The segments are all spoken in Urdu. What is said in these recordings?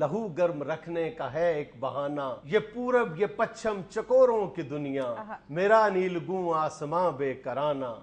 لہو گرم رکھنے کا ہے ایک بہانہ، یہ پورب یہ پچھم چکوروں کی دنیا، میرا نیلگوں آسماں بے کرانہ،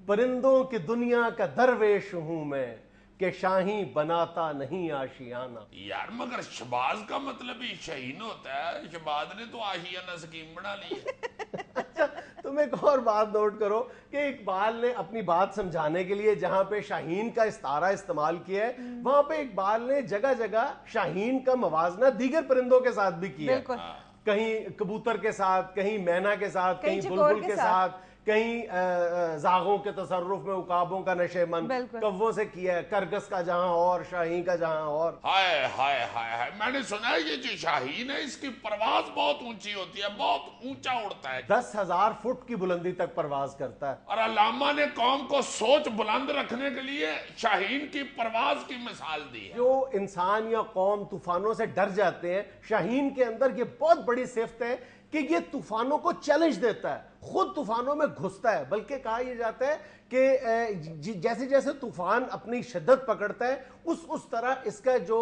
پرندوں کی دنیا کا درویش ہوں میں کہ شاہین بناتا نہیں آشیانہ۔ یار مگر شہباز کا مطلب ہی شہین ہوتا ہے، شہباز نے تو آشیانہ سکیم بنا لی ہے۔ اچھا تم ایک اور بات نوٹ کرو کہ اقبال نے اپنی بات سمجھانے کے لیے جہاں پہ شاہین کا استعارہ استعمال کیا ہے، وہاں پہ اقبال نے جگہ جگہ شاہین کا موازنہ دیگر پرندوں کے ساتھ بھی کیا ہے، کہیں کبوتر کے ساتھ، کہیں مینا کے ساتھ، کہیں بلبل کے ساتھ، کہیں زاغوں کے تصرف میں عقابوں کا نشے من، کووں سے کیا ہے، کرگس کا جہاں اور شاہین کا جہاں اور۔ ہائے ہائے ہائے ہائے، میں نے سنا ہے یہ جو شاہین ہے اس کی پرواز بہت اونچی ہوتی ہے، بہت اونچا اڑتا ہے، 10,000 فٹ کی بلندی تک پرواز کرتا ہے۔ اور علامہ نے قوم کو سوچ بلند رکھنے کے لیے شاہین کی پرواز کی مثال دی ہے۔ جو انسان یا قوم طوفانوں سے ڈر جاتے ہیں، شاہین کے اندر یہ بہت بڑی صفت ہے کہ یہ طوفانوں کو چیلنج دیتا ہے، خود طوفانوں میں گھستا ہے، بلکہ کہا یہ جاتا ہے کہ جیسے جیسے طوفان اپنی شدت پکڑتا ہے اس طرح اس کا جو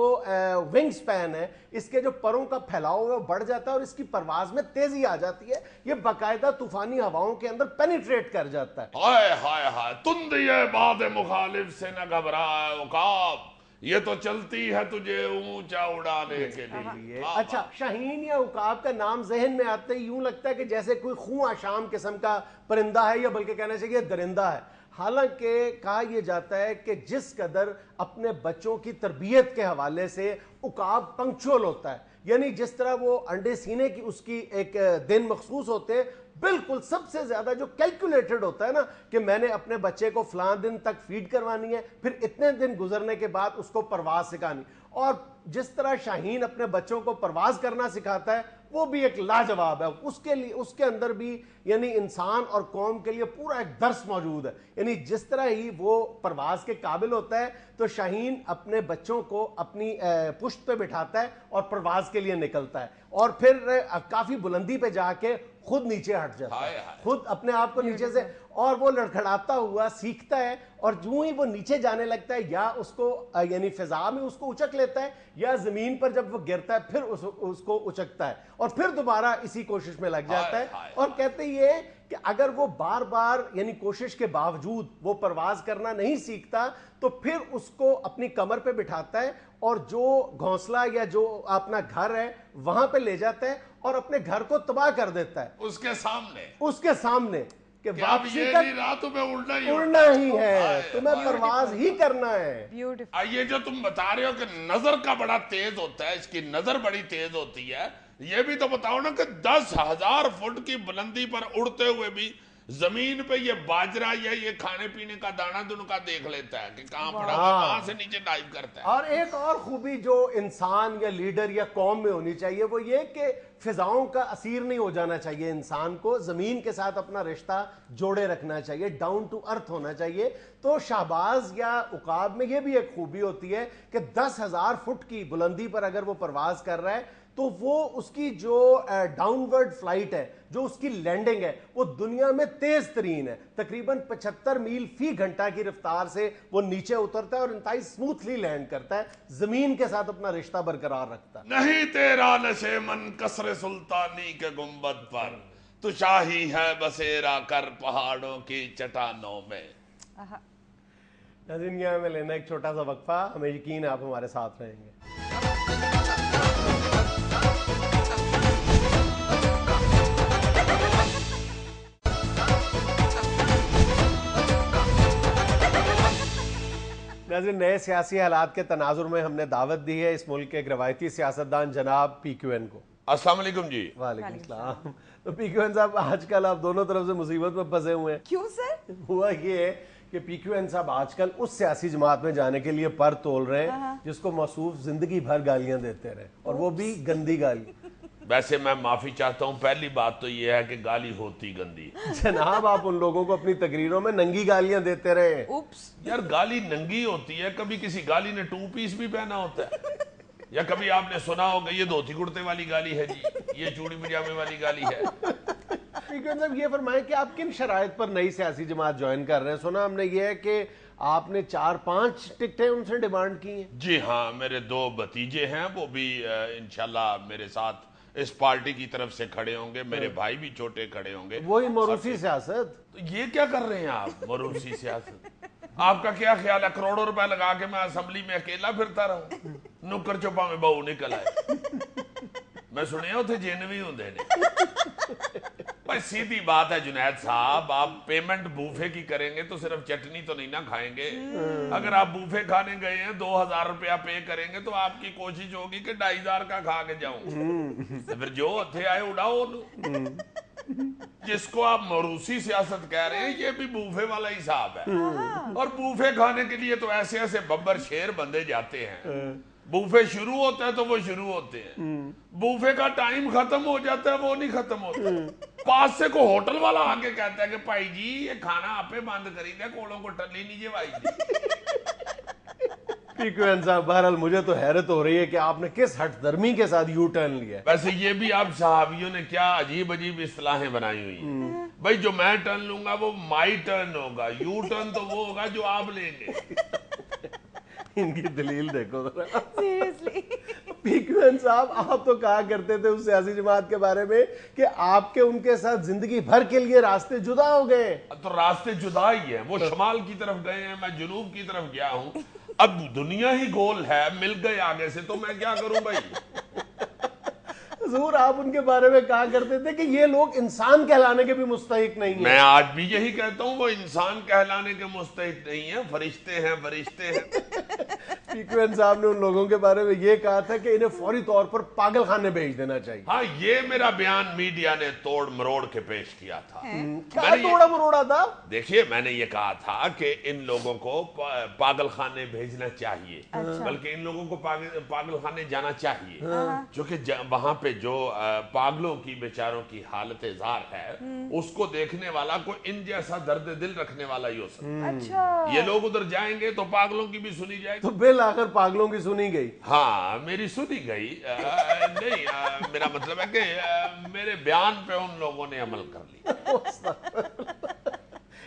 ونگ سپین ہے، اس کے جو پروں کا پھیلاؤ ہے وہ بڑھ جاتا ہے اور اس کی پرواز میں تیزی آ جاتی ہے، یہ باقاعدہ طوفانی ہواؤں کے اندر پینیٹریٹ کر جاتا ہے۔ ہائے ہائے ہائے، تندی باد مخالف سے نہ گھبرائے عقاب، یہ تو چلتی ہے تجھے اونچا اڑانے کے لیے۔ اچھا شاہین یا عقاب کا نام ذہن میں آتے ہی یوں لگتا ہے کہ جیسے کوئی خوں آشام قسم کا پرندہ ہے، یا بلکہ کہنا چاہیے درندہ ہے، حالانکہ کہا یہ جاتا ہے کہ جس قدر اپنے بچوں کی تربیت کے حوالے سے عقاب پنکچول ہوتا ہے، یعنی جس طرح وہ انڈے سینے کی اس کی ایک دن مخصوص ہوتے ہیں، بالکل سب سے زیادہ جو کیلکولیٹڈ ہوتا ہے نا کہ میں نے اپنے بچے کو فلاں دن تک فیڈ کروانی ہے، پھر اتنے دن گزرنے کے بعد اس کو پرواز سکھانی، اور جس طرح شاہین اپنے بچوں کو پرواز کرنا سکھاتا ہے وہ بھی ایک لاجواب ہے، اس کے اندر بھی یعنی انسان اور قوم کے لیے پورا ایک درس موجود ہے، یعنی جس طرح ہی وہ پرواز کے قابل ہوتا ہے تو شاہین اپنے بچوں کو اپنی پشت پہ بٹھاتا ہے اور پرواز کے لیے نکلتا ہے، اور پھر کافی بلندی پہ جا کے خود نیچے ہٹ جاتا ہے، خود اپنے آپ کو نیچے سے، اور وہ لڑکھڑاتا ہوا سیکھتا ہے، اور جو ہی وہ نیچے جانے لگتا ہے یا اس کو یعنی فضا میں اس کو اچک لیتا ہے، یا زمین پر جب وہ گرتا ہے پھر اس کو اچکتا ہے اور پھر دوبارہ اسی کوشش میں لگ جاتا ہے، اور کہتے یہ کہ اگر وہ بار بار یعنی کوشش کے باوجود وہ پرواز کرنا نہیں سیکھتا تو پھر اس کو اپنی کمر پہ بٹھاتا ہے اور جو گھونسلہ یا جو اپنا گھر ہے وہاں پہ لے جاتا ہے اور اپنے گھر کو تباہ کر دیتا ہے اس کے سامنے کہ واپسی یہ نہیں رہا تمہیں اڑنا ہی ہے، تمہیں پرواز ہی کرنا ہے۔ یہ جو تم بتا رہے ہو کہ نظر کا بڑا تیز ہوتا ہے، اس کی نظر بڑی تیز ہوتی ہے، یہ بھی تو بتاؤ نا کہ 10,000 فٹ کی بلندی پر اڑتے ہوئے بھی زمین پہ یہ باجرہ یا یہ کھانے پینے کا دانہ دن کا دیکھ لیتا ہے کہ کہاں پڑا ہوا، کہاں سے نیچے ڈائیو کرتا ہے۔ اور ایک اور خوبی جو انسان یا لیڈر یا قوم میں ہونی چاہیے وہ یہ کہ فضاؤں کا اسیر نہیں ہو جانا چاہیے، انسان کو زمین کے ساتھ اپنا رشتہ جوڑے رکھنا چاہیے، ڈاؤن ٹو ارتھ ہونا چاہیے۔ تو شہباز یا عقاب میں یہ بھی ایک خوبی ہوتی ہے کہ 10,000 فٹ کی بلندی پر اگر وہ پرواز کر رہا ہے تو وہ اس کی جو ڈاؤن ورڈ فلائٹ ہے، جو اس کی لینڈنگ ہے، وہ دنیا میں تیز ترین ہے، تقریباً 75 میل فی گھنٹہ کی رفتار سے وہ نیچے اترتا ہے اور انتہائی سموتھلی لینڈ کرتا ہے، زمین کے ساتھ اپنا رشتہ برقرار رکھتا ہے۔ نہیں تیرا نشے من کسر سلطانی کے گنبد پر، تو شاہی ہے بسیرا کر پہاڑوں کی چٹانوں میں۔ ناظرین یہاں میں لینا ایک چھوٹا سا وقفہ، ہمیں یقین ہے آپ ہمارے ساتھ رہیں گے۔ ناظرین نئے سیاسی حالات کے تناظر میں ہم نے دعوت دی ہے اس ملک کے ایک روایتی سیاستدان جناب پی کیو این کو۔ السلام علیکم جی۔ وعلیکم السلام۔ تو پی کیو این صاحب آج کل آپ دونوں طرف سے مصیبت میں پھنسے ہوئے ہیں۔ کیوں سر؟ ہوا یہ ہے کہ پی کیو این صاحب آج کل اس سیاسی جماعت میں جانے کے لیے پر تول رہے ہیں جس کو موصوف زندگی بھر گالیاں دیتے رہے، اور وہ بھی گندی گالی۔ ویسے میں معافی چاہتا ہوں، پہلی بات تو یہ ہے کہ گالی ہوتی گندی۔ جناب آپ ان لوگوں کو اپنی تقریروں میں ننگی گالیاں دیتے رہے ہیں۔ اوپس یار گالی ننگی ہوتی ہے، کبھی کسی گالی نے 2 پیس بھی پہنا ہوتا ہے، یا کبھی آپ نے سنا ہوگا یہ دھوتی کرتے والی گالی ہے جی، یہ چوڑی پجامے والی گالی ہے۔ پی صاحب یہ فرمائیں کہ آپ کن شرائط پر نئی سیاسی جماعت جوائن کر رہے ہیں؟ سنا ہم نے یہ ہے کہ آپ نے 4-5 ٹکٹیں ان سے ڈیمانڈ کی ہیں. جی ہاں، میرے 2 بھتیجے ہیں، وہ بھی انشاءاللہ میرے ساتھ اس پارٹی کی طرف سے کھڑے ہوں گے. میرے بھائی بھی چھوٹے کھڑے ہوں گے. وہی موروثی سیاست. تو یہ کیا کر رہے ہیں آپ موروثی سیاست؟ آپ کا کیا خیال ہے کروڑوں روپے لگا کے میں اسمبلی میں اکیلا پھرتا رہوں؟ نکر چپا میں بہو نکل آئے. میں سنیا اتنے جن بھی ہوں نے. بھائی سیدھی بات ہے جنید صاحب، آپ پیمنٹ بوفے کی کریں گے تو صرف چٹنی تو نہیں نہ کھائیں گے. اگر آپ بوفے کھانے گئے ہیں 2000 روپیہ پے کریں گے تو آپ کی کوشش ہوگی کہ 2500 کا کھا کے جاؤں. پھر جو اتھے آئے اڑاؤ. جس کو آپ موروثی سیاست کہہ رہے ہیں یہ بھی بوفے والا حساب ہے. اور بوفے کھانے کے لیے تو ایسے ایسے ببر شیر بندے جاتے ہیں. بوفے شروع ہوتا ہے تو وہ شروع ہوتے ہیں، بوفے کا ٹائم ختم ہو جاتا ہے وہ نہیں ختم ہوتا. پاس سے کو ہوٹل والا آگے کہتا ہے کہ بھائی جی یہ کھانا آپ بند کری دے، کوڑوں کو ٹلی نیجے بھائی جی. پیکوین صاحب بہرحال مجھے تو حیرت ہو رہی ہے کہ آپ نے کس ہٹ درمی کے ساتھ یو ٹرن لیا. ویسے یہ بھی آپ صحابیوں نے کیا عجیب عجیب اصطلاحیں بنائی ہوئی ہیں. بھائی جو میں ٹرن لوں گا وہ مائی ٹرن ہوگا، یو ٹرن تو وہ ہوگا جو آپ لیں گے. ان کی دلیل دیکھو ذرا. سیریسلی پیکوین صاحب آپ تو کہا کرتے تھے اس سیاسی جماعت کے بارے میں کہ آپ کے ان کے ساتھ زندگی بھر کے لیے راستے جدا ہو گئے. تو راستے جدا ہی ہیں، وہ شمال کی طرف گئے ہیں، میں جنوب کی طرف گیا ہوں. اب دنیا ہی گول ہے، مل گئے آگے سے تو میں کیا کروں بھائی. حضور آپ ان کے بارے میں کہا کرتے تھے کہ یہ لوگ انسان کہلانے کے بھی مستحق نہیں ہیں. میں آج بھی یہی کہتا ہوں، وہ انسان کہلانے کے مستحق نہیں ہیں، فرشتے ہیں فرشتے ہیں. پیکوین صاحب نے ان لوگوں کے بارے میں یہ کہا تھا کہ انہیں فوری طور پر پاگل خانے بھیج دینا چاہیے. ہاں یہ میرا بیان میڈیا نے توڑ مروڑ کے پیش کیا تھا. کیا توڑا مروڑا تھا؟ دیکھیے میں نے یہ کہا تھا کہ ان لوگوں کو پاگل خانے بھیجنا چاہیے، بلکہ ان لوگوں کو پاگل خانے جانا چاہیے، کیونکہ وہاں پہ جو پاگلوں کی بیچاروں کی حالت زار ہے اس کو دیکھنے والا کوئی ان جیسا درد دل رکھنے والا ہی ہو سکتا ہے. یہ لوگ ادھر جائیں گے تو پاگلوں کی بھی سنی جائے گی. تو بالآخر پاگلوں کی سنی گئی. ہاں میری سنی گئی نہیں، میرا مطلب ہے کہ میرے بیان پہ ان لوگوں نے عمل کر لیا.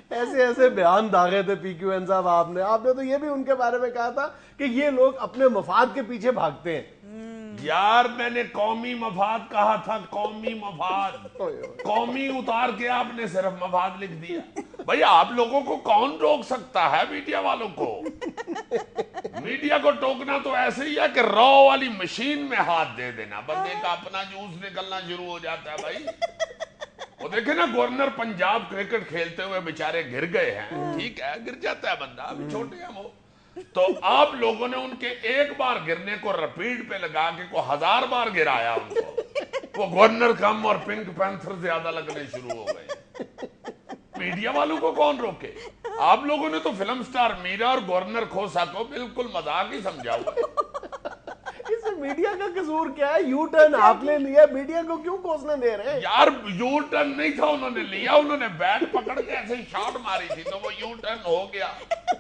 ایسے ایسے بیان داغے تھے پی کیو این صاحب آپ نے تو یہ بھی ان کے بارے میں کہا تھا کہ یہ لوگ اپنے مفاد کے پیچھے بھاگتے ہیں. یار میں نے قومی مفاد کہا تھا، قومی مفاد. قومی اتار کے آپ نے صرف مفاد لکھ دیا. بھئی آپ لوگوں کو کون روک سکتا ہے؟ میڈیا والوں کو. میڈیا کو ٹوکنا تو ایسے ہی ہے کہ رو والی مشین میں ہاتھ دے دینا، بندے کا اپنا جوس نکلنا شروع ہو جاتا ہے. بھائی وہ دیکھیں نا گورنر پنجاب کرکٹ کھیلتے ہوئے بیچارے گر گئے ہیں، ٹھیک ہے گر جاتا ہے بندہ، ابھی چھوٹے ہیں وہ. تو آپ لوگوں نے ان کے ایک بار گرنے کو رپیٹ پہ لگا کے کو 1000 بار گرایا ان کو. وہ گورنر کم اور پنک پینتھر زیادہ لگنے شروع ہو گئے. میڈیا والوں کو کون روکے؟ آپ لوگوں نے تو فلم سٹار میرا اور گورنر کھوسا کو بالکل مذاق ہی سمجھا ہوا. اس میں میڈیا کا قصور کیا ہے؟ یو ٹرن آپ نے لیا، میڈیا کو کیوں کوسنے دے رہے ہیں؟ یار یو ٹرن نہیں تھا انہوں نے لیا، انہوں نے بیٹ پکڑ کے ایسے ہی شاٹ ماری تھی تو وہ یو ٹرن ہو گیا.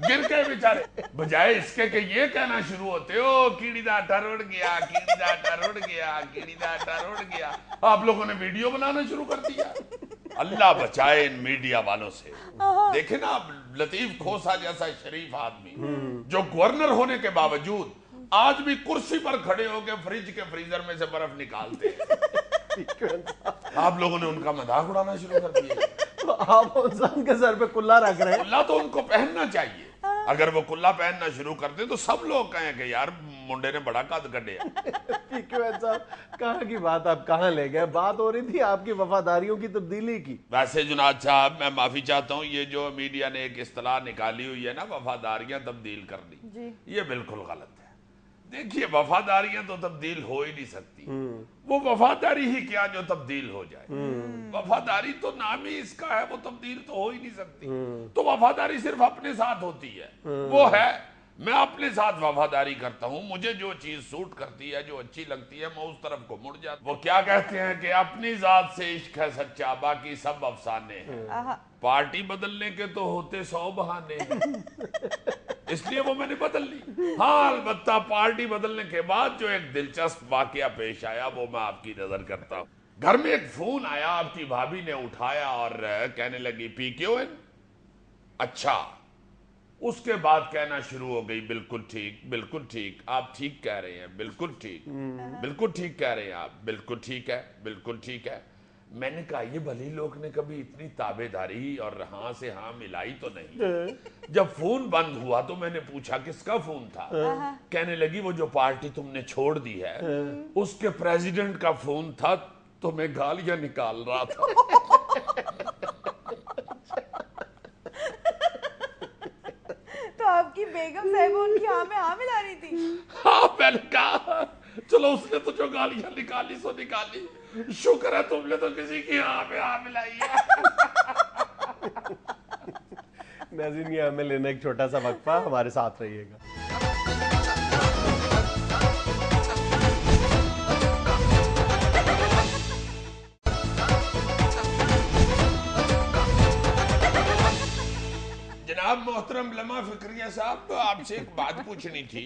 گر گئے بیچارے. بجائے اس کے کہ یہ کہنا شروع ہوتے ہو کیڑی دا آٹا رڑ گیا، کیڑی دا آٹا رڑ گیا، کیڑی دا آٹا رڑ گیا، آپ لوگوں نے ویڈیو بنانا شروع کر دیا. اللہ بچائے ان میڈیا والوں سے. دیکھیں نا اب لطیف کھوسا جیسا شریف آدمی جو گورنر ہونے کے باوجود آج بھی کرسی پر کھڑے ہو کے فریج کے فریزر میں سے برف نکالتے ہیں. آپ لوگوں نے ان کا مذاق اڑانا شروع کر دیا. آپ انسان کے سر پہ کلا رکھ رہے ہیں. کلا تو ان کو پہننا چاہیے. اگر وہ کلا پہننا شروع کر دیں تو سب لوگ کہیں کہ یار منڈے نے بڑا قد کڈیا. کہاں کی بات آپ کہاں لے گئے؟ بات ہو رہی تھی آپ کی وفاداریوں کی تبدیلی کی. ویسے جناب صاحب میں معافی چاہتا ہوں، یہ جو میڈیا نے ایک اصطلاح نکالی ہوئی ہے نا وفاداریاں تبدیل کرنی، یہ بالکل غلط ہے. دیکھیے وفاداریاں تو تبدیل ہو ہی نہیں سکتی. وہ وفاداری ہی کیا جو تبدیل ہو جائے. وفاداری تو نام ہی اس کا ہے، وہ تبدیل تو ہو ہی نہیں سکتی. تو وفاداری صرف اپنے ساتھ ہوتی ہے. وہ ہے میں اپنے ساتھ وفاداری کرتا ہوں، مجھے جو چیز سوٹ کرتی ہے جو اچھی لگتی ہے میں اس طرف کو مڑ جاتا ہوں. وہ کیا کہتے ہیں کہ اپنی ذات سے عشق ہے سچا، باقی سب افسانے ہیں. پارٹی بدلنے کے تو ہوتے 100 بہانے ہیں، اس لیے وہ میں نے بدل لی. ہاں البتہ پارٹی بدلنے کے بعد جو ایک دلچسپ واقعہ پیش آیا وہ میں آپ کی نظر کرتا ہوں. گھر میں ایک فون آیا, آپ کی بھابھی نے اٹھایا اور کہنے لگی PQN. اچھا, اس کے بعد کہنا شروع ہو گئی بالکل ٹھیک, بالکل ٹھیک, آپ ٹھیک کہہ رہے ہیں, بالکل ٹھیک, بالکل ٹھیک کہہ رہے ہیں آپ, بالکل ٹھیک ہے, بالکل ٹھیک ہے. میں نے کہا یہ بھلی لوگ نے کبھی اتنی تابع داری اور ہاں سے ہاں ملائی تو نہیں. جب فون بند ہوا تو میں نے پوچھا کس کا فون تھا؟ کہنے لگی وہ جو پارٹی تم نے چھوڑ دی ہے اس کے پریزیڈنٹ کا فون تھا, تو میں گالیاں نکال رہا تھا. تو آپ کی بیگم صاحبہ ان کی ہاں میں ہاں ملا رہی تھی؟ ہاں, میں نے کہا چلو اس نے تو جو گالیاں نکالی سو نکالی, شکر ہے تم نے تو کسی کی ہاں میں ہاں ملائی ہے. ناظرین یہ ہمیں لینا ایک چھوٹا سا وقفہ, ہمارے ساتھ رہیے گا. جناب محترم لمحہ فکریہ صاحب, آپ سے ایک بات پوچھنی تھی.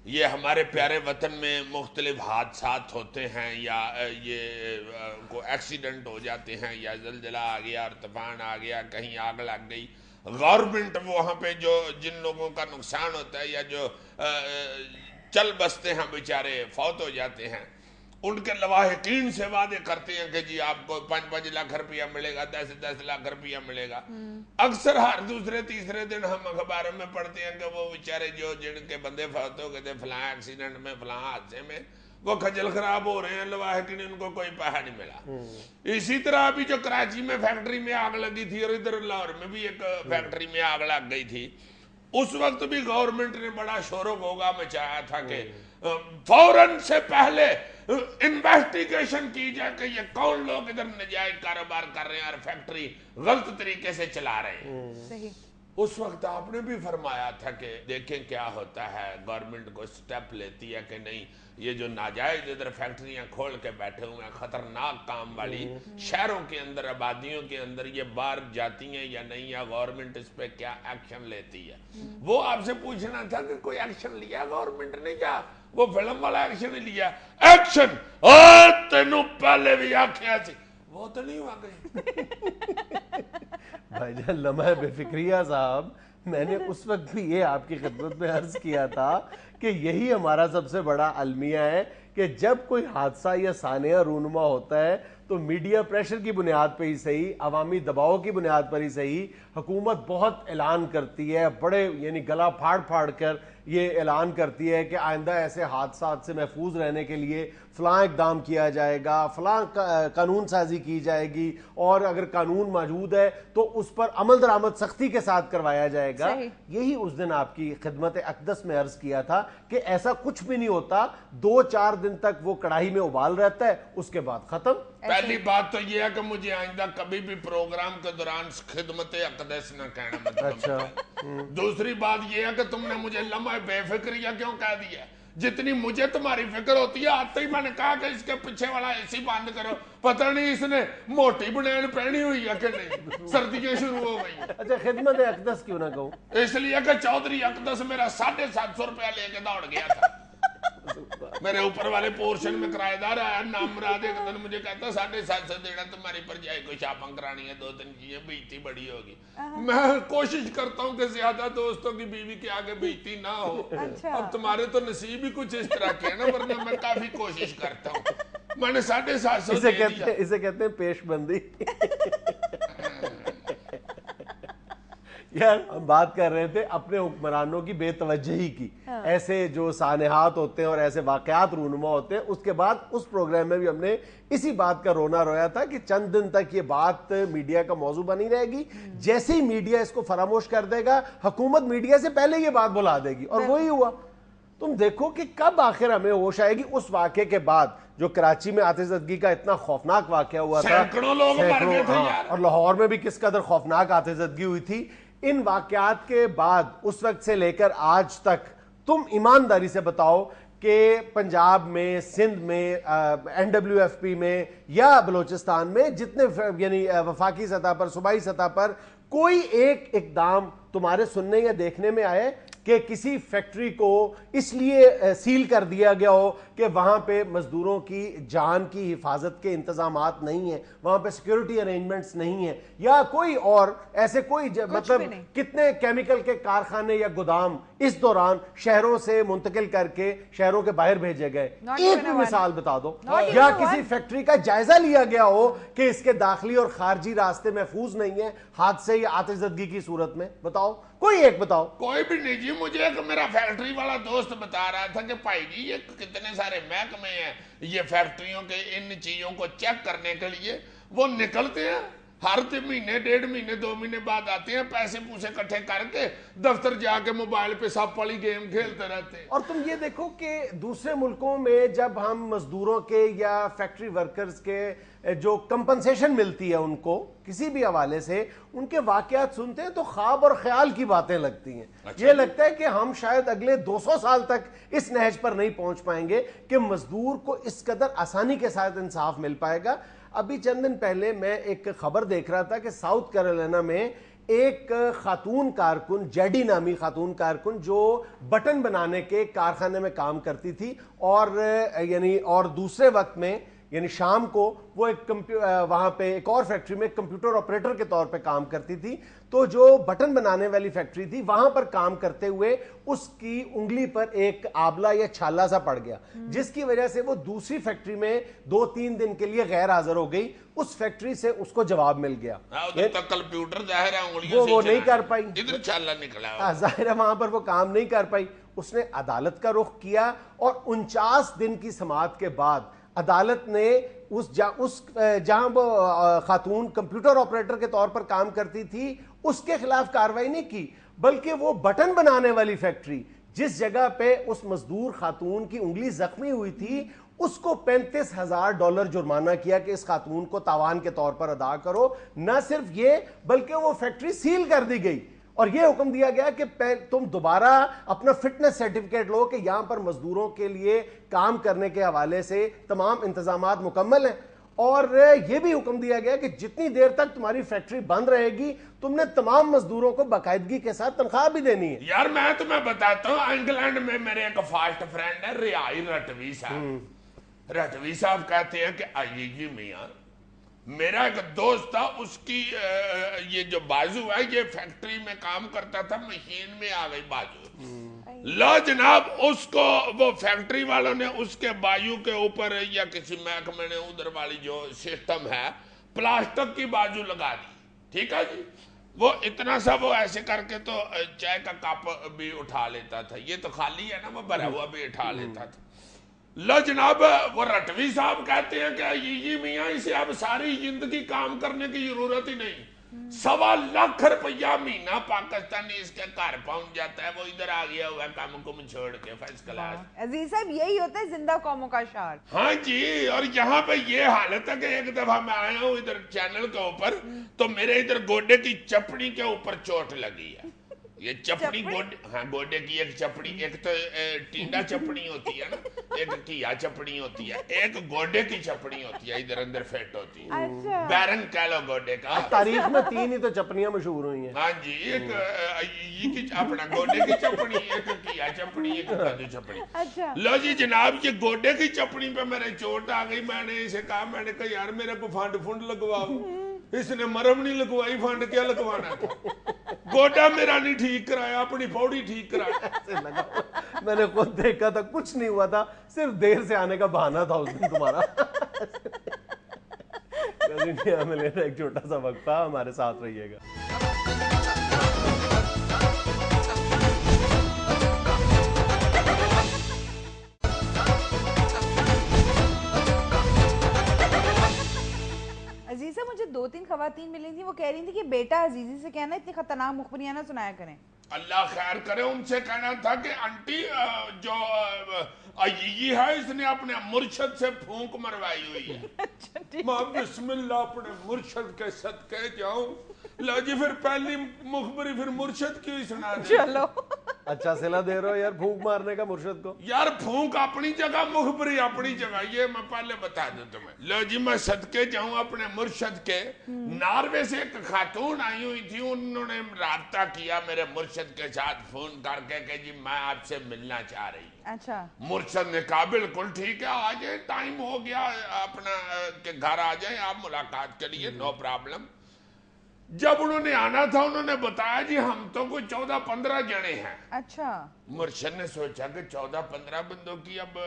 یہ ہمارے پیارے وطن میں مختلف حادثات ہوتے ہیں, یا یہ کو ایکسیڈنٹ ہو جاتے ہیں, یا زلزلہ آ گیا اور طوفان آ گیا, کہیں آگ لگ گئی, گورنمنٹ وہاں پہ جو جن لوگوں کا نقصان ہوتا ہے یا جو چل بستے ہیں بیچارے فوت ہو جاتے ہیں, ان کے لواحقین سے وعدے کرتے ہیں کہ جی آپ کو 5-5 لاکھ روپیہ ملے گا, 10-10 لاکھ روپیہ ملے گا. اکثر ہر دوسرے تیسرے دن ہم اخباروں میں پڑھتے ہیں کہ وہ بیچارے جو جن کے بندے فوت ہو گئے تھے فلاں ایکسیڈنٹ میں, فلاں حادثے میں, وہ کھجل خراب ہو رہے ہیں, لواحقین ان کو کوئی پیسہ نہیں ملا. اسی طرح ابھی جو کراچی میں فیکٹری میں آگ لگی تھی اور ادھر لاہور میں بھی ایک فیکٹری میں آگ لگ گئی تھی, اس وقت بھی گورنمنٹ نے بڑا شور و غوغا مچایا تھا کہ فوراً سے پہلے انویسٹیگیشن کی جائے کہ یہ کون لوگ ادھر نجائز کاروبار کر رہے ہیں اور فیکٹری غلط طریقے سے چلا رہے ہیں. صحیح. اس وقت آپ نے بھی فرمایا تھا کہ دیکھیں کیا ہوتا ہے, گورنمنٹ کو سٹیپ لیتی ہے کہ نہیں, یہ جو ناجائز ادھر فیکٹریاں کھول کے بیٹھے ہوئے ہیں, خطرناک کام والی, شہروں کے اندر, آبادیوں کے اندر یہ باہر جاتی ہیں یا نہیں, یا گورنمنٹ اس پہ کیا ایکشن لیتی ہے. وہ آپ سے پوچھنا تھا کہ کوئی ایکشن لیا گورنمنٹ نے, کیا وہ فلم والا ایکشن نہیں لیا؟ ایکشن تینوں پہلے بھی آکھیا سی, وہ تو نہیں ہوا گئی. بھائی جان لمحہ بے فکریہ صاحب, میں نے اس وقت بھی یہ آپ کی خدمت میں عرض کیا تھا کہ یہی ہمارا سب سے بڑا المیہ ہے کہ جب کوئی حادثہ یا سانحہ رونما ہوتا ہے تو میڈیا پریشر کی بنیاد پہ ہی صحیح, عوامی دباؤ کی بنیاد پر ہی صحیح, حکومت بہت اعلان کرتی ہے, بڑے یعنی گلا پھاڑ پھاڑ کر یہ اعلان کرتی ہے کہ آئندہ ایسے حادثات سے محفوظ رہنے کے لیے فلاں اقدام کیا جائے گا, فلاں قانون سازی کی جائے گی, اور اگر قانون موجود ہے تو اس پر عمل درآمد سختی کے ساتھ کروایا جائے گا. یہی اس دن آپ کی خدمت اقدس میں عرض کیا تھا کہ ایسا کچھ بھی نہیں ہوتا, 2-4 دن تک وہ کڑاہی میں ابال رہتا ہے, اس کے بعد ختم. پہلی بات تو یہ ہے کہ مجھے آئندہ کبھی بھی پروگرام کے دوران خدمت اقدس نہ کہنا مطلب. دوسری بات یہ ہے کہ تم نے مجھے لمحہ بے فکریہ کیوں کہہ دیا؟ جتنی مجھے تمہاری فکر ہوتی ہے, آتے ہی میں نے کہا کہ اس کے پیچھے والا اے سی بند کرو, پتہ نہیں اس نے موٹی بنین پہنی ہوئی ہے کہ نہیں, سردیاں شروع ہو گئی. اچھا خدمت اقدس کیوں نہ کہوں؟ اس لیے کہ چودھری اقدس میرا 750 روپیہ لے کے دوڑ گیا تھا. میرے اوپر والے پورشن میں کرایہ دار آیا, نام مراد ایک دن مجھے کہتا 750 دینا تمہاری پر جائے کوئی شاپنگ کرانی ہے, 2-3 چیزیں, بیٹی بڑی ہوگی. میں کوشش کرتا ہوں کہ زیادہ دوستوں کی بیوی کے آگے بیٹی نہ ہو. اب تمہارے تو نصیب ہی کچھ اس طرح کے نا, ورنہ میں کافی کوشش کرتا ہوں. میں نے 750 دے دیا. اسے کہتے ہیں پیش بندی. یار ہم بات کر رہے تھے اپنے حکمرانوں کی بے توجہی کی, ایسے جو سانحات ہوتے ہیں اور ایسے واقعات رونما ہوتے ہیں. اس کے بعد اس پروگرام میں بھی ہم نے اسی بات کا رونا رویا تھا کہ چند دن تک یہ بات میڈیا کا موضوع بنی رہے گی, جیسے ہی میڈیا اس کو فراموش کر دے گا حکومت میڈیا سے پہلے یہ بات بلا دے گی, اور وہی ہوا. تم دیکھو کہ کب آخر ہمیں ہوش آئے گی اس واقعے کے بعد جو کراچی میں آتش زدگی کا اتنا خوفناک واقعہ ہوا تھا, سینکڑوں لوگ مر گئے تھے یار, اور لاہور میں بھی کس قدر خوفناک آتش زدگی ہوئی تھی. ان واقعات کے بعد اس وقت سے لے کر آج تک تم ایمانداری سے بتاؤ کہ پنجاب میں, سندھ میں, NWFP میں یا بلوچستان میں جتنے یعنی وفاقی سطح پر, صوبائی سطح پر کوئی ایک اقدام تمہارے سننے یا دیکھنے میں آئے کہ کسی فیکٹری کو اس لیے سیل کر دیا گیا ہو کہ وہاں پہ مزدوروں کی جان کی حفاظت کے انتظامات نہیں ہیں, وہاں پہ سیکیورٹی ارینجمنٹس نہیں ہیں, یا کوئی اور ایسے کوئی مطلب کتنے کیمیکل کے کارخانے یا گودام اس دوران شہروں سے منتقل کر کے شہروں کے باہر بھیجے گئے؟ ایک بھی مثال بتا دو. یا کسی فیکٹری کا جائزہ لیا گیا ہو کہ اس کے داخلی اور خارجی راستے محفوظ نہیں ہیں حادثے یا آتش زدگی کی صورت میں؟ بتاؤ, کوئی ایک بتاؤ. کوئی بھی نہیں جی. مجھے ایک میرا فیکٹری والا دوست بتا رہا تھا کہ بھائی جی یہ کتنے سارے محکمے ہیں یہ فیکٹریوں کے ان چیزوں کو چیک کرنے کے لیے, وہ نکلتے ہیں ہر مہینے 1.5 مہینے 2 مہینے بعد آتے ہیں, پیسے پوسے کٹھے کر کے دفتر جا کے موبائل پہ سب والی گیم کھیلتے رہتے ہیں. اور تم یہ دیکھو کہ دوسرے ملکوں میں جب ہم مزدوروں کے یا فیکٹری ورکرز کے جو کمپنسیشن ملتی ہے ان کو کسی بھی حوالے سے, ان کے واقعات سنتے ہیں تو خواب اور خیال کی باتیں لگتی ہیں. یہ لگتا ہے کہ ہم شاید اگلے 200 سال تک اس نہج پر نہیں پہنچ پائیں گے کہ مزدور کو اس قدر آسانی کے ساتھ انصاف مل پائے گا. ابھی چند دن پہلے میں ایک خبر دیکھ رہا تھا کہ ساؤتھ کیرولینا میں ایک خاتون کارکن, جیڈی نامی خاتون کارکن, جو بٹن بنانے کے کارخانے میں کام کرتی تھی اور دوسرے وقت میں یعنی شام کو وہ وہاں پہ ایک اور فیکٹری میں کمپیوٹر آپریٹر کے طور پہ کام کرتی تھی. تو جو بٹن بنانے والی فیکٹری تھی وہاں پر کام کرتے ہوئے اس کی انگلی پر ایک آبلہ یا چھالا سا پڑ گیا, جس کی وجہ سے وہ دوسری فیکٹری میں 2-3 دن کے لیے غیر حاضر ہو گئی. اس فیکٹری سے اس کو جواب مل گیا, کمپیوٹر ظاہر ہے وہ نہیں کر پائی, ادھر چھالا نکلا, ظاہر ہے وہاں پر وہ کام نہیں کر پائی. اس نے عدالت کا رخ کیا اور 49 دن کی سماعت کے بعد عدالت نے جہاں وہ خاتون کمپیوٹر آپریٹر کے طور پر کام کرتی تھی اس کے خلاف کارروائی نہیں کی, بلکہ وہ بٹن بنانے والی فیکٹری جس جگہ پہ اس مزدور خاتون کی انگلی زخمی ہوئی تھی اس کو $35,000 جرمانہ کیا کہ اس خاتون کو تاوان کے طور پر ادا کرو. نہ صرف یہ بلکہ وہ فیکٹری سیل کر دی گئی اور یہ حکم دیا گیا کہ تم دوبارہ اپنا فٹنس سرٹیفکیٹ لو کہ یہاں پر مزدوروں کے لیے کام کرنے کے حوالے سے تمام انتظامات مکمل ہیں. اور یہ بھی حکم دیا گیا کہ جتنی دیر تک تمہاری فیکٹری بند رہے گی تم نے تمام مزدوروں کو باقاعدگی کے ساتھ تنخواہ بھی دینی ہے. یار میں تمہیں بتاتا ہوں, انگلینڈ میں میرے ایک فاسٹ فرینڈ ہے ریائی رٹوی صاحب. رٹوی صاحب کہتے ہیں کہ آئیے جی میاں, میرا ایک دوست تھا, اس کی یہ جو بازو ہے یہ فیکٹری میں کام کرتا تھا, مشین میں آ گئی بازو. لا جناب اس کو وہ فیکٹری والوں نے اس کے بازو کے اوپر یا کسی محکمے نے ادھر والی جو سسٹم ہے پلاسٹک کی بازو لگا دی. ٹھیک ہے جی, وہ اتنا سا وہ ایسے کر کے تو چائے کا کپ بھی اٹھا لیتا تھا, یہ تو خالی ہے نا, وہ بھرا ہوا بھی اٹھا لیتا تھا. لو جناب وہ رٹوی صاحب کہتے ہیں کہ یہ میاں اسے اب ساری زندگی کام کرنے کی ضرورت ہی نہیں, 1.25 لاکھ روپیہ مہینہ پاکستانی اس کے گھر پہنچ جاتا ہے, وہ ادھر آ گیا ہوا کام کم چھوڑ کے فرسٹ کلاس. عزیز صاحب یہی ہوتا ہے زندہ قوموں کا شعار. ہاں جی, اور یہاں پہ یہ حالت ہے کہ ایک دفعہ میں آیا ہوں ادھر چینل کے اوپر تو میرے ادھر گوڈے کی چپڑی کے اوپر چوٹ لگی ہے. یہ چپڑی گوڈے کی ایک چپڑی, ایک تو ٹینڈا چپڑی ہوتی ہے نا, ایک کیا چپڑی ہوتی ہے, ایک گوڈے کی چپڑی ہوتی ہے, ادھر اندر فیٹ ہوتی ہے, بیرن کہہ لو گوڈے کا. تاریخ میں 3 ہی تو چپڑیاں مشہور ہوئی ہیں. ہاں جی, ایک اپنا گوڈے کی چپڑی, ایک کیا چپڑی, ایک کدو چپڑی. لو جی جناب یہ گوڈے کی چپڑی پہ میرے چوٹ آ گئی. میں نے اسے کہا, میں نے کہا یار میرے کو فنڈ لگواؤ. اس نے مرم نہیں لگوائی, فنڈ کیا لگوانا تھا. گوڈا میرا نہیں ٹھیک کرایا, اپنی پوڑی ٹھیک کرایا. میں نے خود دیکھا تھا, کچھ نہیں ہوا تھا, صرف دیر سے آنے کا بہانہ تھا اس دن تمہارا. ایک چھوٹا سا وقفہ, ہمارے ساتھ رہیے گا. عزیزہ مجھے 2-3 خواتین ملی تھی, وہ کہہ رہی تھی کہ بیٹا عزیزی سے کہنا اتنی خطرناک مخبریاں نہ سنایا کریں. اللہ خیر کرے, ان سے کہنا تھا کہ انٹی جو عیی ہے اس نے اپنے مرشد سے پھونک مروائی ہوئی ہے. ماں بسم اللہ اپنے مرشد کے صدقے جاؤں. لو جی پھر پہلی مخبری پھر مرشد کی سنا دیں. چلو اچھا صلہ دے رہے ہو یار پھونک مارنے کا مرشد کو. یار پھونک اپنی جگہ، مخبری اپنی جگہ، یہ میں پہلے بتا دوں تمہیں. لو جی میں صدقے جاؤں اپنے مرشد کے. ناروے سے ایک خاتون آئی ہوئی تھی، انہوں نے رابطہ کیا میرے مرشد کے ساتھ فون کر کے کہ جی میں آپ سے ملنا چاہ رہی ہوں. اچھا مرشد نے کہا بالکل ٹھیک ہے، آ جائیں، ٹائم ہو گیا اپنا کہ گھر آ جائیں آپ ملاقات کے لیے، نو پرابلم. جب انہوں نے آنا تھا انہوں نے بتایا جی ہم تو کوئی 14-15 جنے ہیں. اچھا مرشد نے سوچا کہ 14-15 بندوں کی اب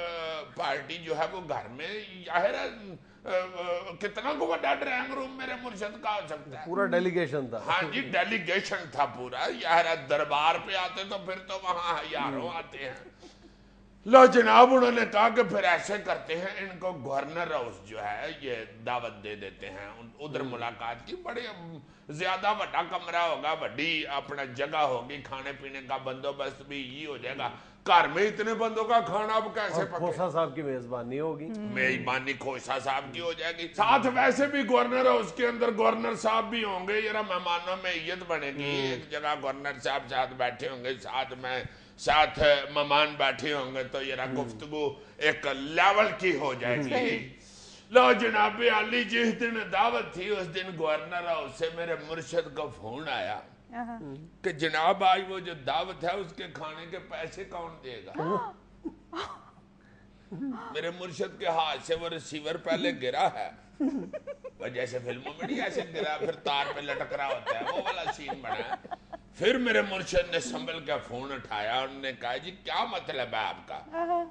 پارٹی جو ہے وہ گھر میں، ظاہر ہے کتنا کو بڑا ڈرائنگ روم میرے مرشد کا ہو سکتا ہے. پورا ڈیلیگیشن تھا. ہاں جی ڈیلیگیشن تھا پورا. ظاہر ہے دربار پہ آتے تو پھر تو وہاں ہزاروں آتے ہیں. لو جناب انہوں نے کہا کہ پھر ایسے کرتے ہیں، ان کو گورنر ہاؤس جو ہے یہ دعوت دے دیتے ہیں ادھر ملاقات کی. بڑے زیادہ بڑا کمرہ ہوگا، بڑی اپنا جگہ ہوگی، کھانے پینے کا بندوبست بھی یہ ہو جائے گا. گھر میں اتنے بندوں کا کھانا اب کیسے پکے؟ کھوسا صاحب کی میزبانی ہوگی. میزبانی کھوسا صاحب کی ہو جائے گی. ساتھ ویسے بھی گورنر ہاؤس کے اندر گورنر صاحب بھی ہوں گے، ذرا مہمانوں میں عزت بنے گی. ایک جگہ گورنر صاحب ساتھ بیٹھے ہوں گے، ساتھ مہمان بیٹھے ہوں گے، تو ذرا گفتگو ایک لیول کی ہو جائے گی. لو جناب علی جس دن دعوت تھی اس دن گورنر ہاؤس سے میرے مرشد کو فون آیا کہ جناب آج وہ جو دعوت ہے اس کے کھانے کے پیسے کون دے گا؟ میرے مرشد کے ہاتھ سے وہ ریسیور پہلے گرا ہے، جیسے فلموں میں نہیں ایسے گرا پھر تار پہ لٹک رہا ہوتا ہے، وہ والا سین بنا ہے. پھر میرے مرشد نے سنبھل کے فون اٹھایا، انہوں نے کہا جی کیا مطلب ہے آپ کا؟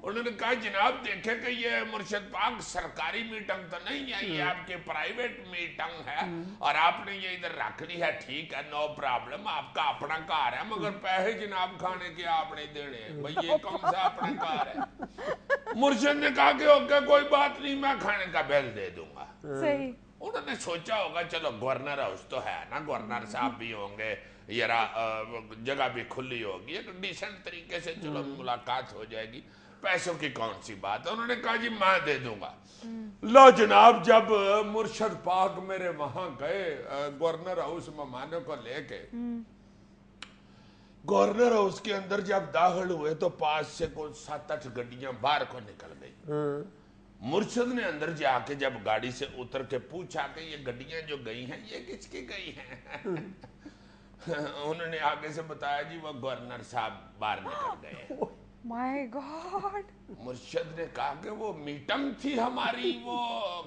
انہوں نے کہا جناب دیکھیں کہ یہ مرشد پاک سرکاری میٹنگ تو نہیں ہے، یہ آپ کی پرائیویٹ میٹنگ ہے اور آپ نے یہ ادھر رکھ لی ہے، ٹھیک ہے نو پرابلم، آپ کا اپنا کار ہے، مگر پیسے جناب کھانے کے آپ نہیں دینے ہیں. بھئی یہ کون سا اپنا کار ہے؟ مرشد نے کہا کہ اوکے کوئی بات نہیں، میں کھانے کا بل دے دوں گا. صحیح. انہوں نے سوچا ہوگا چلو گورنر ہاؤس تو ہے نا، گورنر صاحب بھی ہوں گے، ذرا جگہ بھی کھلی ہوگی، ایک ڈیسنٹ طریقے سے چلو ملاقات ہو جائے گی، پیسوں کی کون سی بات ہے. انہوں نے کہا جی میں دے دوں گا. لو جناب جب مرشد پاک میرے وہاں گئے گورنر ہاؤس مہمانوں کو لے کے، گورنر ہاؤس کے اندر جب داخل ہوئے تو پاس سے کوئی 7-8 گڈیاں باہر کو نکل گئی. مرشد نے اندر جا کے جب گاڑی سے اتر کے پوچھا کہ یہ گڈیاں جو گئی ہیں یہ کس کی گئی ہیں؟ انہوں نے آگے سے بتایا جی وہ گورنر صاحب باہر نکل گئے. مائی گاڈ. مرشد نے کہا کہ وہ میٹنگ تھی ہماری، وہ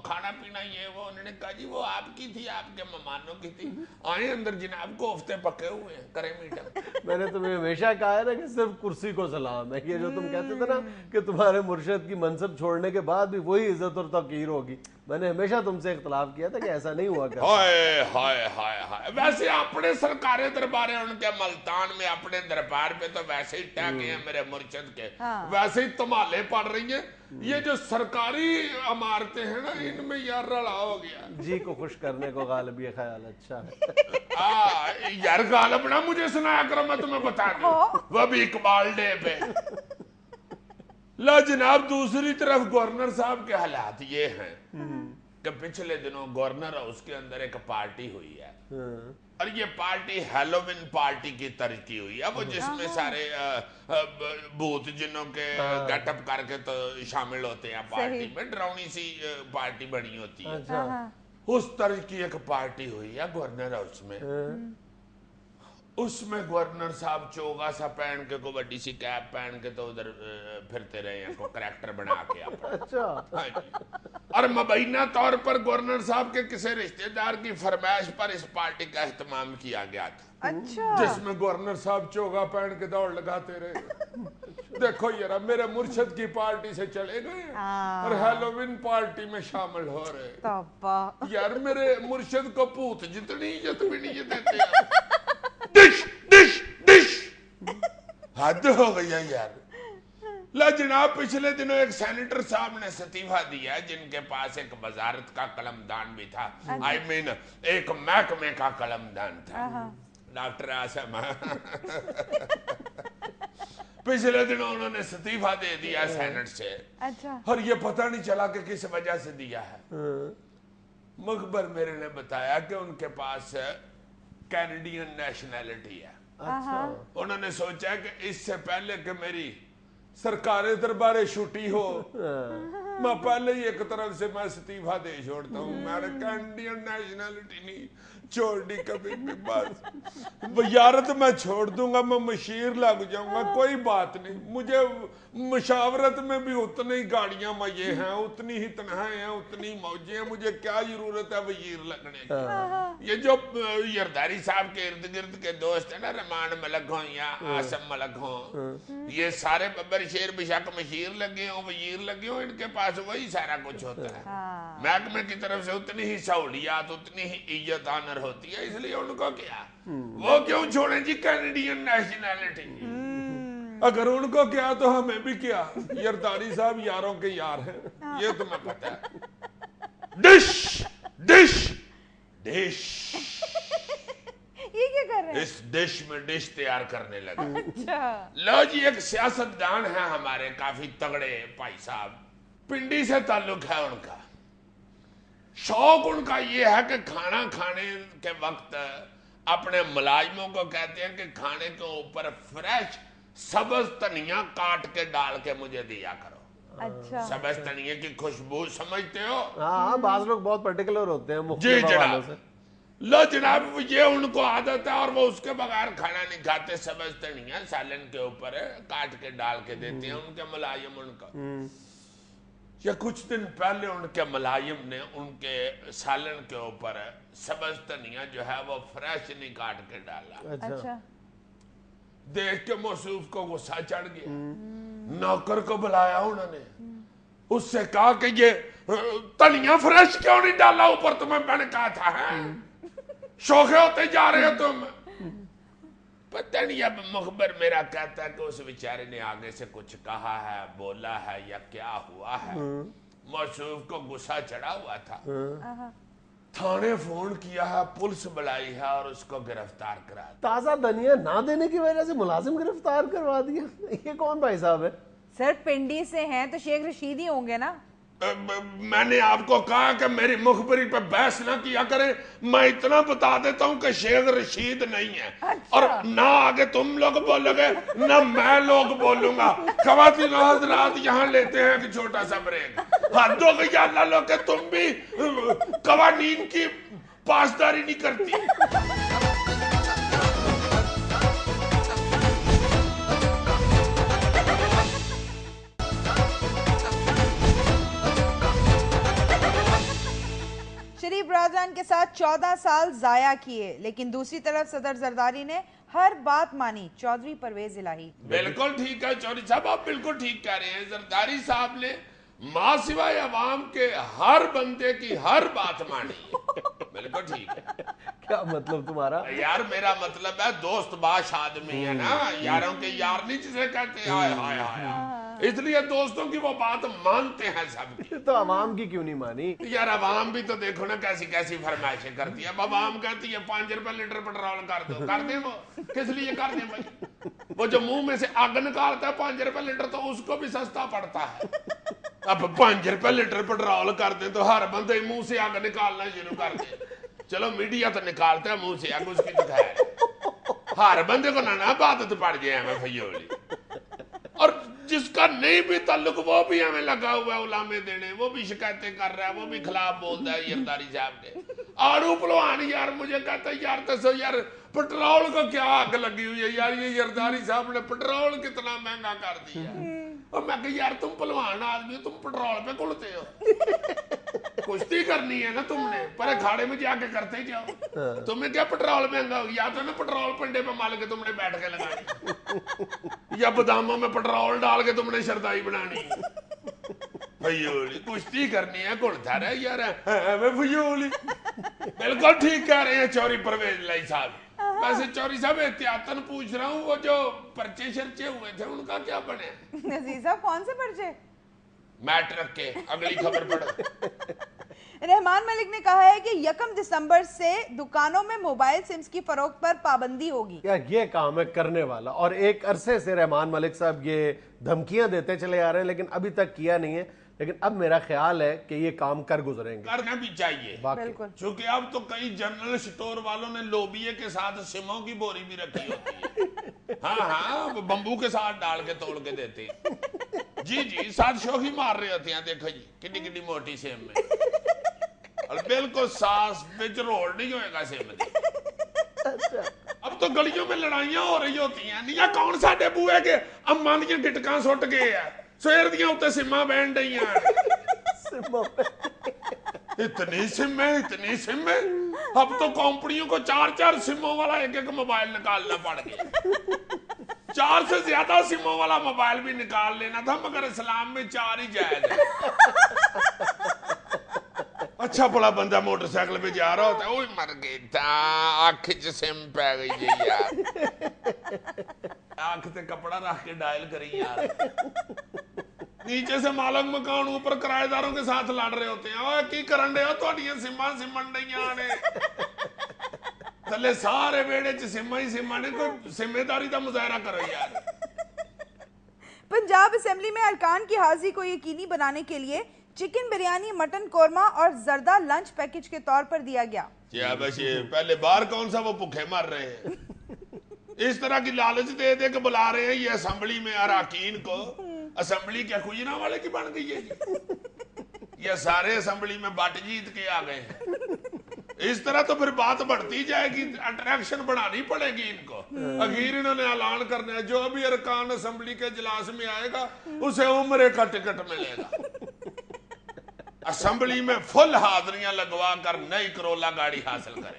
کھانا پینا یہ وہ. انہوں نے کہا جی وہ آپ کی تھی، آپ کے مہمانوں کی تھی، آئیں اندر جناب کو ہفتے پکے ہوئے ہیں، کریں میٹنگ. میں نے تمہیں ہمیشہ کہا ہے نا کہ صرف کرسی کو سلام ہے. یہ جو تم کہتے تھے نا کہ تمہارے مرشد کی منصب چھوڑنے کے بعد بھی وہی عزت اور توقیر ہوگی، میں نے ہمیشہ تم سے اختلاف کیا تھا کہ ایسا نہیں ہوا کرتا. ہائے ہائے ہائے ہائے. ویسے اپنے سرکاری دربار ہیں ان کے ملتان میں، اپنے دربار پہ تو ویسے ہی ٹیکے ہیں میرے مرشد کے، ویسے ہی تمالے پڑ رہی ہیں. یہ جو سرکاری عمارتیں ہیں نا ان میں یار رڑا ہو گیا. جی کو خوش کرنے کو غالب یہ خیال اچھا ہے. یار غالب نہ مجھے سنایا کرو، میں تمہیں بتا دوں وہ بھی اقبال ڈے پہ. لا جناب دوسری طرف گورنر صاحب کے حالات یہ ہیں کہ پچھلے دنوں گورنر ہاؤس کے اندر ایک پارٹی ہوئی ہے اور یہ پارٹی ہیلووین پارٹی کی طرز کی ہوئی ہے، وہ جس میں سارے بھوت جنوں کے گیٹ اپ کر کے تو شامل ہوتے ہیں پارٹی میں، ڈراؤنی سی پارٹی بنی ہوتی ہے. اس طرز کی ایک پارٹی ہوئی ہے گورنر ہاؤس میں. اس میں گورنر صاحب چوگا سا پہن کے کو بڑی سی کیپ پہن کے تو ادھر پھرتے رہے ہیں، کو کریکٹر بنا کے اپنا. اور مبینہ طور پر گورنر صاحب کے کسی رشتہ دار کی فرمائش پر اس پارٹی کا اہتمام کیا گیا تھا، جس میں گورنر صاحب چوگا پہن کے دوڑ لگاتے رہے. دیکھو یار میرے مرشد کی پارٹی سے چلے گئے اور ہیلووین پارٹی میں شامل ہو رہے. یار میرے مرشد کو پوت جتنی عزت بھی نہیں دیتے ہیں. ڈش ڈش ڈش حد ہو گئی ہے یار. لا جناب پچھلے دنوں ایک سینیٹر صاحب نے استعفیٰ دیا ہے جن کے پاس ایک وزارت کا قلمدان بھی تھا، آئی مین ایک محکمے کا قلمدان تھا، ڈاکٹر آسم. پچھلے دنوں انہوں نے استعفیٰ دے دیا سینٹ سے اور یہ پتہ نہیں چلا کہ کس وجہ سے دیا ہے. مخبر میرے نے بتایا کہ ان کے پاس کینیڈین نیشنلٹی ہے. انہوں نے سوچا کہ اس سے پہلے کہ میری سرکار دربار چھٹی ہو میں پہلے ہی ایک طرف سے میں استعفیٰ دے چھوڑتا ہوں. میرے کا انڈین نیشنلٹی نہیں چھوڑنی کبھی بھی, بس وزارت میں چھوڑ دوں گا, میں مشیر لگ جاؤں گا, کوئی بات نہیں. مجھے مشاورت میں بھی اتنی گاڑیاں یہ ہیں, اتنی ہی تنہائیں ہیں, اتنی موجیں ہیں, مجھے کیا ضرورت ہے وزیر لگنے کی. یہ جو یرداری صاحب کے ارد گرد کے دوست ہیں نا, رحمان ملک ہوں یا آسم ملک ہوں, یہ سارے ببر شیر بشک مشیر لگے ہوں وزیر لگے ہوں, ان کے پاس وہی سارا کچھ ہوتا ہے. محکمے کی طرف سے اتنی ہی سہولیات, اتنی ہی عزت آنر ہوتی ہے, اس لیے ان کو کیا وہ کیوں چھوڑیں جی کینیڈین نیشنلٹی. اگر ان کو کیا تو ہمیں بھی کیا. یرداری صاحب یاروں کے یار ہیں, یہ تمہیں پتا ہے. ڈش ڈش ڈش یہ کیا کر رہے ہیں؟ اس ڈش میں ڈش تیار کرنے لگے. لو جی, ایک سیاستدان ہے ہمارے کافی تگڑے بھائی صاحب, پنڈی سے تعلق ہے ان کا. شوق ان کا یہ ہے کہ کھانا کھانے کے وقت اپنے ملازموں کو کہتے ہیں کہ کھانے کے اوپر فریش سبز دھنیا کاٹ کے ڈال کے مجھے دیا کرو. اچھا, سبز دھنیا کی خوشبو سمجھتے ہو؟ ہاں, بعض لوگ بہت پرٹیکولر ہوتے ہیں جی مختلف حوالوں سے. جناب. لو جناب, یہ ان کو عادت ہے اور وہ اس کے بغیر کھانا نہیں کھاتے. سبز دھنیا سالن کے اوپر کاٹ کے ڈال کے دیتے ہیں ان کے ملازم ان کا. یا کچھ دن پہلے ان کے ملازم نے ان کے سالن کے اوپر سبز دھنیا جو ہے وہ فریش نہیں کاٹ کے ڈالا. اچھا, دیکھ کے موصوف کو غصہ چڑھ گیا. نوکر کو بلایا انہوں نے, اس سے کہا کہ یہ دھنیا فریش کیوں نہیں ڈالا اوپر, تمہیں میں نے کہا تھا شوخے ہوتے جا رہے ہو تم. پتہ نہیں اب مخبر میرا کہتا ہے کہ اس بیچارے نے آگے سے کچھ کہا ہے, بولا ہے یا کیا ہوا ہے. موصوف کو غصہ چڑھا ہوا تھا, تھانے فون کیا ہے, پولیس بلائی ہے اور اس کو گرفتار کرا دیا. تازہ دھنیا نہ دینے کی وجہ سے ملازم گرفتار کروا دیا. یہ کون بھائی صاحب ہے؟ سر پنڈی سے ہیں تو شیخ رشید ہی ہوں گے نا. میں نے آپ کو کہا کہ میری مخبری پہ بحث نہ کیا کریں. میں اتنا بتا دیتا ہوں کہ شیخ رشید نہیں ہے, اور نہ آگے تم لوگ بولو گے نہ میں لوگ بولوں گا. خواتین و حضرات یہاں لیتے ہیں کہ چھوٹا سا بریک. حد ہو گئی اللہ لو کہ تم بھی قوانین کی پاسداری نہیں کرتی. شریف برادران کے ساتھ 14 سال ضائع کیے, لیکن دوسری طرف صدر زرداری نے ہر بات مانی. چودھری پرویز الہی. بالکل ٹھیک ہے چودھری صاحب, آپ بالکل ٹھیک کہہ رہے ہیں. زرداری صاحب نے ماں سوائے عوام کے ہر بندے کی ہر بات مانی. بالکل ٹھیک ہے. کیا مطلب تمہارا؟ یار میرا مطلب ہے دوست باش آدمی ہے نا, یاروں کے یار نہیں جسے کہتے ہائے ہائے ہائے, اس لیے دوستوں کی وہ بات مانتے ہیں سب کی. تو عوام کی کیوں نہیں مانی؟ یار عوام بھی تو دیکھو نا کیسی کیسی فرمائشیں کرتی ہے. اب عوام کہتی ہے 5 روپے لیٹر پیٹرول کر دو, کر دیں. وہ کس لیے کر دیں بھائی؟ وہ جو منہ میں سے آگ نکالتا ہے 5 روپے لیٹر تو اس کو بھی سستا پڑتا ہے. اب 5 روپے لیٹر پیٹرول کر دیں تو ہر بندے منہ سے آگ نکالنا شروع کر دیں. چلو میڈیا تو نکالتا ہے منہ سے آگ, اس کی تو خیر, ہر بندے کو نہ عبادت پڑ جائے ہمیں فیولی. اور جس کا نہیں بھی تعلق وہ بھی ہمیں لگا ہوا ہے علامے دینے, وہ بھی شکایتیں کر رہا ہے, وہ بھی خلاف بولتا ہے یرداری صاحب کے. آڑو پلوان یار مجھے کہتا ہے یار دسو یار پٹرول کو کیا آگ لگی ہوئی ہے یار, یہ یرداری صاحب نے پٹرول کتنا مہنگا کر دیا. اور میں کہ یار تم پلوان آدمی, تم پٹرول پہ کھلتے ہو, کشتی کرنی ہے نا تم نے, پر کھاڑے میں جا کے کرتے جاؤ. تمہیں کیا پٹرول مہنگا ہو, یا تو نا پٹرول پنڈے پہ مال کے تم نے بیٹھ کے لگانی, یا باداموں میں پٹرول ڈال کے تم نے شردائی بنانی. فیولی کشتی کرنی ہے, گھڑتا رہے یار فیولی. بالکل ٹھیک کہہ رہے ہیں چوری پرویز الہی صاحب. ویسے چوری صاحب احتیاطاً پوچھ رہا ہوں, وہ جو پرچے شرچے ہوئے تھے ان کا کیا بنے؟ نذیر صاحب کون سے پرچے؟ میٹ رکھ کے اگلی خبر پڑھو. رحمان ملک نے کہا ہے کہ 1 دسمبر سے دکانوں میں موبائل سمز کی فروخت پر پابندی ہوگی. یہ کام ہے کرنے والا, اور ایک عرصے سے رحمان ملک صاحب یہ دھمکیاں دیتے چلے آ رہے ہیں لیکن ابھی تک کیا نہیں ہے. لیکن اب میرا خیال ہے کہ یہ کام کر گزریں گے. کرنا بھی چاہیے بالکل. چونکہ اب تو کئی جنرل سٹور والوں نے لوبیے کے ساتھ سموں کی بوری بھی رکھی ہوتی ہے. ہاں وہ بمبو کے ساتھ ڈال کے توڑ کے دیتے ہیں. جی ساتھ شوخی مار رہے ہوتے ہیں. دیکھو جی کتنی موٹی سم میں اور بالکل ساس بچ روڑ نہیں ہوئے گا سم دی. اب تو گلیوں میں لڑائیاں ہو رہی ہوتی ہیں. نہیں کون ساڈے بوئے کے اماں دیاں گٹکاں سٹ گئے ہیں سویر دیاں اتنے سماں بہن ڈئی ہیں. اتنی سمیں اب تو کمپنیوں کو 4 سموں والا ایک موبائل نکالنا پڑ گیا. 4 سے زیادہ سموں والا موبائل بھی نکال لینا تھا مگر اسلام میں 4 ہی جائز ہے. اچھا بڑا بندہ موٹر سائیکل پہ جا رہا ہوتا ہے اوہ مر گئی تھا آنکھ چ سم پہ گئی جی یار. آنکھ تے کپڑا رکھ کے ڈائل کری یار. نیچے سے مالک مکان اوپر کرایہ داروں کے ساتھ لڑ رہے ہوتے ہیں. اوہ کی کرن دے ہو تہاڈیاں سماں سمن ڈیاں نے تھلے سارے ویڑے چ سماں ہی سماں نے. کوئی ذمہ داری دا مظاہرہ کرو یار. پنجاب اسمبلی میں ارکان کی حاضری کو یقینی بنانے کے لیے چکن بریانی مٹن قورمہ اور زردہ لنچ پیکج کے طور پر دیا گیا. کیا بس یہ پہلے باہر کون سا وہ بھوکے مر رہے ہیں. اس طرح کی لالچ دے دے کے بلا رہے ہیں یہ اسمبلی میں اراکین کو. اسمبلی کیا خوجنا والے کی بن گئی ہے جی. یہ سارے اسمبلی میں بٹ جیت کے آ گئے ہیں. اس طرح تو پھر بات بڑھتی جائے گی. اٹریکشن بڑھانی پڑے گی ان کو. اخیر انہوں نے اعلان کرنا ہے جو بھی ارکان اسمبلی کے اجلاس میں آئے گا اسے عمرے کا ٹکٹ ملے گا. اسمبلی میں فل حاضریاں لگوا کر نئی کرولا گاڑی حاصل کرے.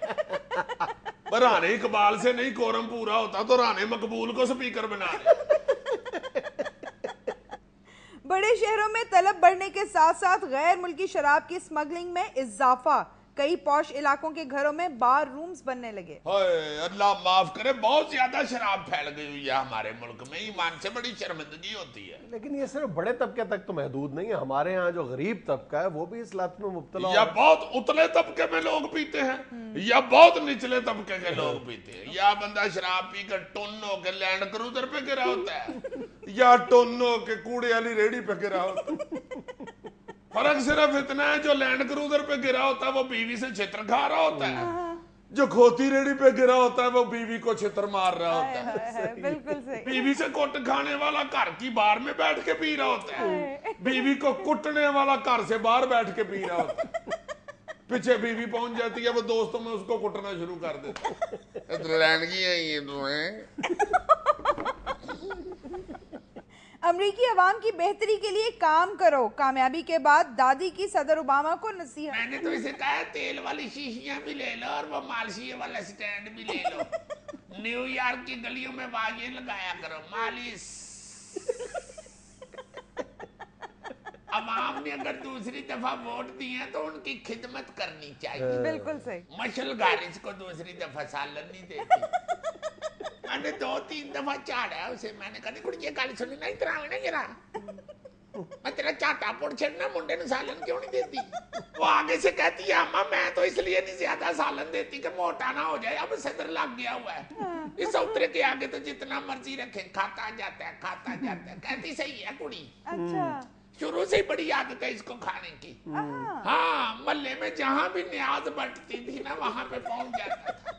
رانے اقبال سے نہیں کورم پورا ہوتا تو رانے مقبول کو سپیکر بنا لے. بڑے شہروں میں طلب بڑھنے کے ساتھ ساتھ غیر ملکی شراب کی سمگلنگ میں اضافہ. کئی پوش علاقوں کے گھروں میں بار رومز بننے لگے. اللہ معاف کرے بہت زیادہ شراب پھیل گئی ہوئی ہے ہمارے ملک میں. ایمان سے بڑی شرمندگی ہوتی ہے. لیکن یہ صرف بڑے طبقے تک تو محدود نہیں ہے. ہمارے ہاں جو غریب طبقہ ہے وہ بھی اس لت میں مبتلا یا بہت اتلے طبقے میں لوگ پیتے ہیں یا بہت نچلے طبقے کے لوگ پیتے ہیں. یا بندہ شراب پی کر ٹن ہو کے لینڈ کروزر پہ گرا ہوتا ہے یا ٹن ہو کے کوڑے والی ریڑھی پہ گرا ہوتا ہے. فرق صرف اتنا ہے جو لینڈ کروزر پہ گرا ہوتا ہے وہ بیوی سے چھتر کھا رہا ہوتا ہے. جو کھوتی ریڑھی پہ گرا ہوتا ہے وہ بیوی کو چھتر مار رہا ہوتا ہے. بالکل صحیح. بیوی سے کٹ کھانے والا گھر کی بار میں بیٹھ کے پی رہا ہوتا ہے. بیوی کو کٹنے والا گھر سے باہر بیٹھ کے پی رہا ہوتا ہے. پیچھے بیوی پہنچ جاتی ہے وہ دوستوں میں اس کو کٹنا شروع کر دیتے ہیں. امریکی عوام کی بہتری کے لیے کام کرو. کامیابی کے بعد دادی کی صدر اوباما کو نصیحت. میں نے تو اسے کہا تیل والی شیشیاں بھی لے لو اور وہ مالشیے والا سٹینڈ بھی لے لو. نیو یارک کی گلیوں میں واجیں لگایا کرو مالش. عوام نے اگر دوسری دفعہ ووٹ دی ہیں تو ان کی خدمت کرنی چاہیے. بالکل صحیح. مشل گارج کو دوسری دفعہ سالن نہیں دیتی. میں نے 2-3 دفعہ چاڑا اسے. میں نے کہا نہیں کڑی یہ گل سنی نہیں تراوے نا جرا میں تیرا چاٹا پڑ چھڑنا منڈے نے سالن کیوں نہیں دیتی. وہ آگے سے کہتی ہے اما میں تو اس لیے نہیں زیادہ سالن دیتی کہ موٹا نہ ہو جائے. اب صدر لگ گیا ہوا ہے اس اترے کے آگے تو جتنا مرضی رکھے کھاتا جاتا ہے کھاتا جاتا ہے. کہتی صحیح ہے کڑی. اچھا شروع سے ہی بڑی عادت ہے اس کو کھانے کی. ہاں محلے میں جہاں بھی نیاز بٹتی تھی نا وہاں پہ پہنچ جاتا تھا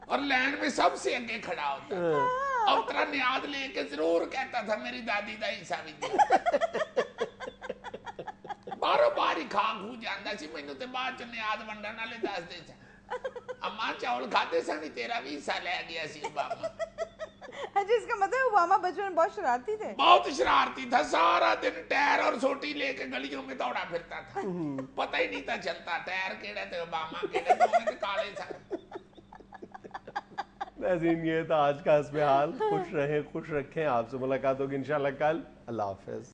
اور لینڈ میں سب سے آگے کھڑا ہوتا تھا. اور اترا نیاز لے کے ضرور کہتا تھا میری دادی دا حصہ بھی دے. باروں بار ہی کھا کھو جاندہ سی. مینوں تے بعد چ نیاز ونڈن والے دس دے سن اماں چاول کھاتے سن تیرا بھی حصہ لے گیا سی اوباما. اچھا اس کا مطلب اوباما بچپن میں بہت شرارتی تھے. بہت شرارتی تھا. سارا دن ٹائر اور سوٹی لے کے گلیوں میں دوڑا پھرتا تھا. پتہ ہی نہیں تھا چلتا ٹائر کیڑے تھے اوباما کیڑے دونوں تے کالے سن. ناظرین یہ تھا آج کا حسب حال. خوش رہیں خوش رکھیں. آپ سے ملاقات ہوگی انشاءاللہ کل. اللہ حافظ.